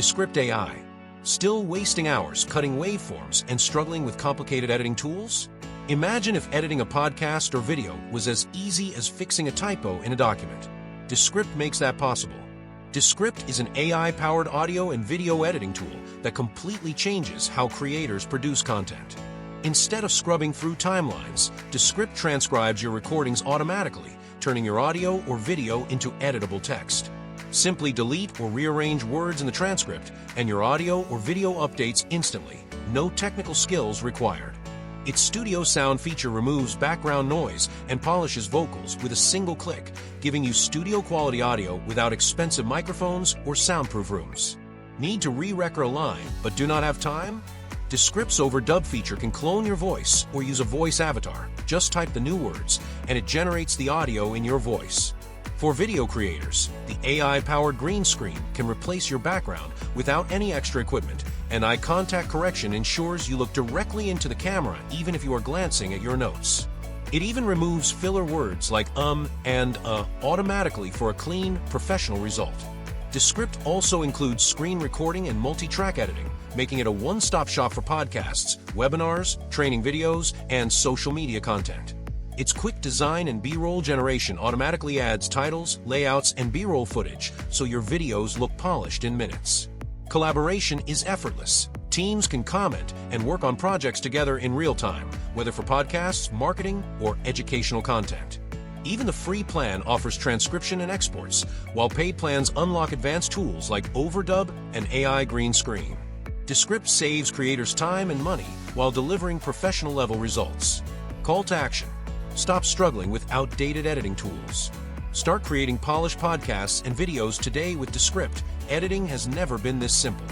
Descript AI. Still wasting hours cutting waveforms and struggling with complicated editing tools? Imagine if editing a podcast or video was as easy as fixing a typo in a document. Descript makes that possible. Descript is an AI-powered audio and video editing tool that completely changes how creators produce content. Instead of scrubbing through timelines, Descript transcribes your recordings automatically, turning your audio or video into editable text. Simply delete or rearrange words in the transcript, and your audio or video updates instantly. No technical skills required. Its studio sound feature removes background noise and polishes vocals with a single click, giving you studio-quality audio without expensive microphones or soundproof rooms. Need to re-record a line but do not have time? Descript's overdub feature can clone your voice or use a voice avatar. Just type the new words, and it generates the audio in your voice. For video creators, the AI-powered green screen can replace your background without any extra equipment, and eye contact correction ensures you look directly into the camera even if you are glancing at your notes. It even removes filler words like and automatically for a clean, professional result. Descript also includes screen recording and multi-track editing, making it a one-stop shop for podcasts, webinars, training videos, and social media content. Its quick design and B-roll generation automatically adds titles, layouts, and B-roll footage, so your videos look polished in minutes. Collaboration is effortless. Teams can comment and work on projects together in real time, whether for podcasts, marketing, or educational content. Even the free plan offers transcription and exports, while paid plans unlock advanced tools like overdub and AI green screen. Descript saves creators time and money while delivering professional-level results. Call to action. Stop struggling with outdated editing tools. Start creating polished podcasts and videos today with Descript. Editing has never been this simple.